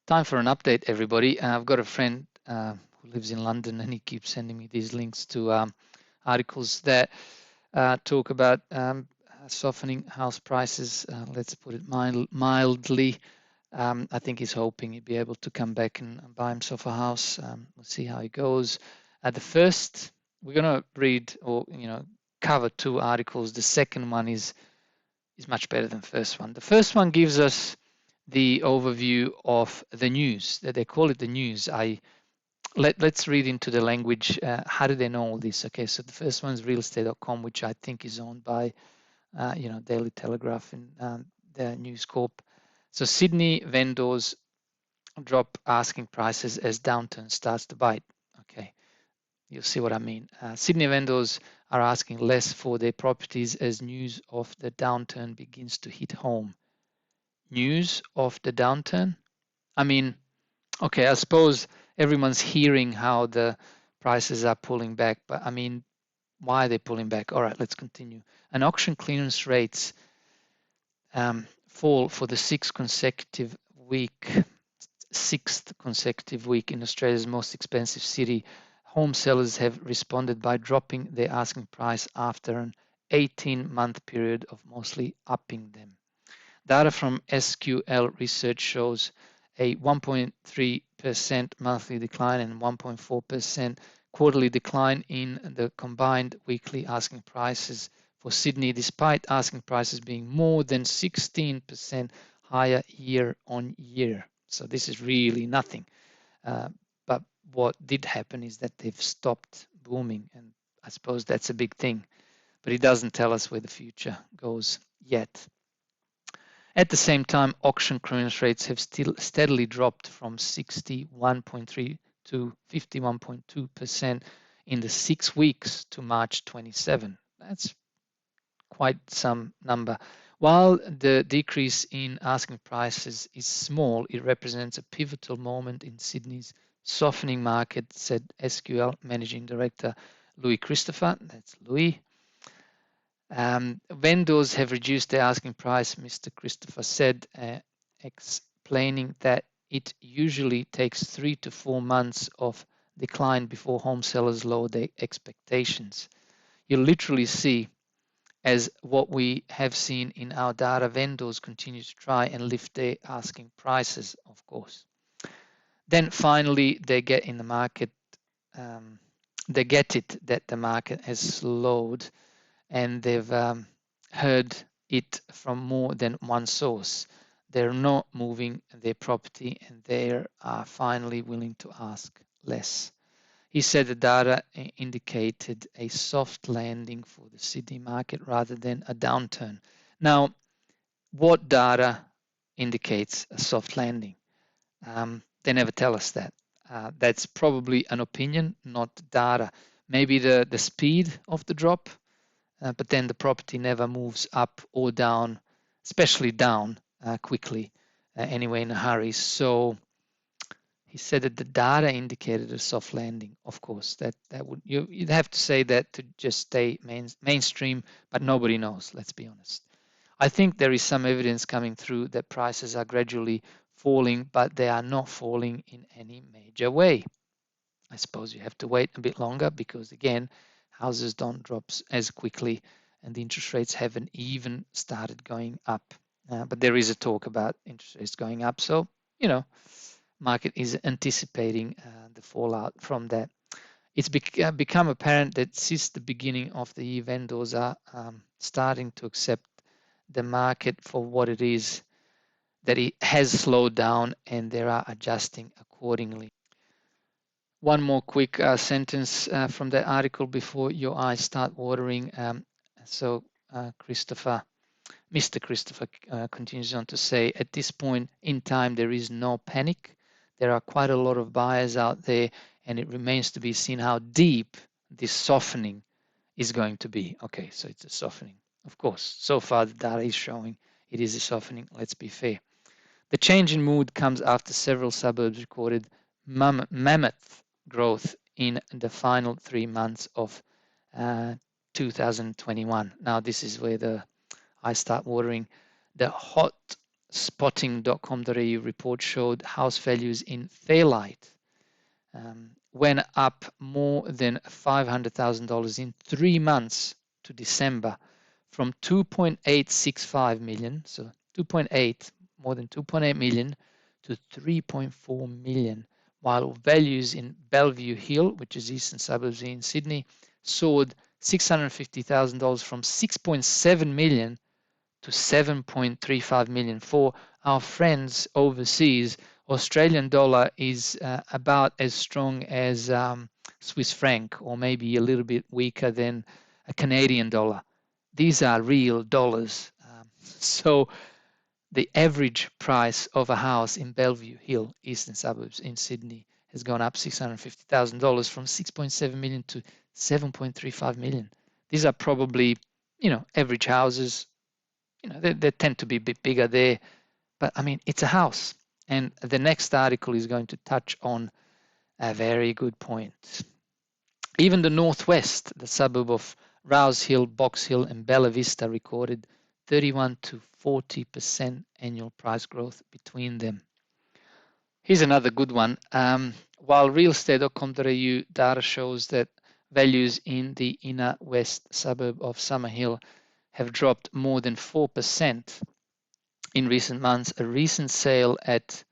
Time for an update, everybody. I've got a friend who lives in London, and he keeps sending me these links to articles that talk about softening house prices. Let's put it mildly. I think he's hoping he'd be able to come back and buy himself a house. We'll see how it goes. The first, we're going to read or cover two articles. The second one is much better than the first one. The first one gives us the overview of the news. That they call it the news. Let's read into the language. How do they know all this? Okay, so the first one is realestate.com, which I think is owned by Daily Telegraph and the News Corp. So Sydney vendors drop asking prices as downturn starts to bite. Okay, you'll see what I mean. Sydney vendors are asking less for their properties as news of the downturn begins to hit home. News of the downturn? I mean, okay, I suppose everyone's hearing how the prices are pulling back, but I mean, why are they pulling back? All right, let's continue. And auction clearance rates fall for the sixth consecutive week in Australia's most expensive city. Home sellers have responded by dropping their asking price after an 18-month period of mostly upping them. Data from SQL research shows a 1.3% monthly decline and 1.4% quarterly decline in the combined weekly asking prices for Sydney, despite asking prices being more than 16% higher year on year. So this is really nothing. But what did happen is that they've stopped booming, and I suppose that's a big thing. But it doesn't tell us where the future goes yet. At the same time, auction clearance rates have still steadily dropped from 61.3 to 51.2% in the 6 weeks to March 27. That's quite some number. While the decrease in asking prices is small, it represents a pivotal moment in Sydney's softening market, said SQL Managing Director Louis Christopher. That's Louis. Vendors have reduced their asking price, Mr. Christopher said, explaining that it usually takes 3 to 4 months of decline before home sellers lower their expectations. You literally see, as what we have seen in our data, vendors continue to try and lift their asking prices, of course. Then finally, they get in the market, they get it that the market has slowed, and they've heard it from more than one source. They're not moving their property, and they are finally willing to ask less. He said the data indicated a soft landing for the Sydney market rather than a downturn. Now, what data indicates a soft landing? They never tell us that. That's probably an opinion, not data. Maybe the speed of the drop, but then the property never moves up or down, especially down quickly, anyway, in a hurry. So he said that the data indicated a soft landing. Of course, that would you'd have to say that to just stay mainstream, but nobody knows. Let's be honest. I think there is some evidence coming through that prices are gradually falling, but they are not falling in any major way. I suppose you have to wait a bit longer because, again, houses don't drop as quickly and the interest rates haven't even started going up. But there is a talk about interest rates going up. So, market is anticipating the fallout from that. It's become apparent that since the beginning of the year, vendors are starting to accept the market for what it is, that it has slowed down and they are adjusting accordingly. One more quick sentence from that article before your eyes start watering. So Mr. Christopher continues on to say, at this point in time, there is no panic. There are quite a lot of buyers out there, and it remains to be seen how deep this softening is going to be. Okay, so it's a softening. Of course, so far the data is showing it is a softening. Let's be fair. The change in mood comes after several suburbs recorded mammoth growth in the final 3 months of 2021. Now, this is where the eyes start watering. The hot spotting.com.au report showed house values in Fairlight went up more than $500,000 in 3 months to December, from 2.865 million, so 2.8, more than 2.8 million, to 3.4 million, while values in Bellevue Hill, which is eastern suburbs in Sydney, soared $650,000 from 6.7 million to 7.35 million. For our friends overseas, Australian dollar is about as strong as Swiss franc, or maybe a little bit weaker than a Canadian dollar. These are real dollars. So the average price of a house in Bellevue Hill, eastern suburbs in Sydney, has gone up $650,000 from 6.7 million to 7.35 million. These are probably, average houses. They tend to be a bit bigger there, but I mean, it's a house. And the next article is going to touch on a very good point. Even the Northwest, the suburb of Rouse Hill, Box Hill, and Bella Vista, recorded 31 to 40% annual price growth between them. Here's another good one. While realestate.com.au data shows that values in the inner west suburb of Summerhill have dropped more than 4% in recent months, a recent sale at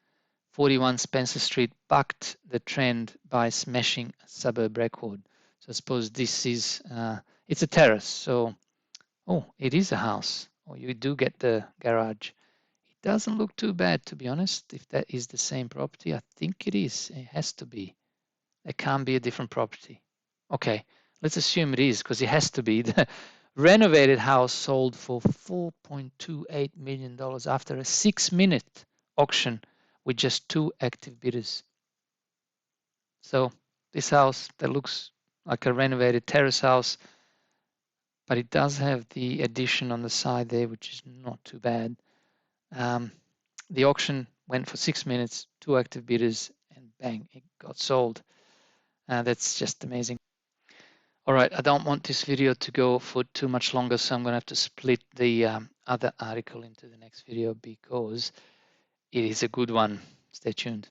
41 Spencer Street bucked the trend by smashing a suburb record. So I suppose this is, it's a terrace. So, it is a house. Or you do get the garage. It doesn't look too bad, to be honest. If that is the same property, I think it is. It has to be. It can't be a different property. Okay, let's assume it is, because it has to be. The renovated house sold for $4.28 million after a 6-minute auction with just 2 active bidders. So this house that looks like a renovated terrace house, but it does have the addition on the side there, which is not too bad. The auction went for 6 minutes, 2 active bidders, and bang, it got sold. That's just amazing. All right, I don't want this video to go for too much longer, so I'm going to have to split the other article into the next video because it is a good one. Stay tuned.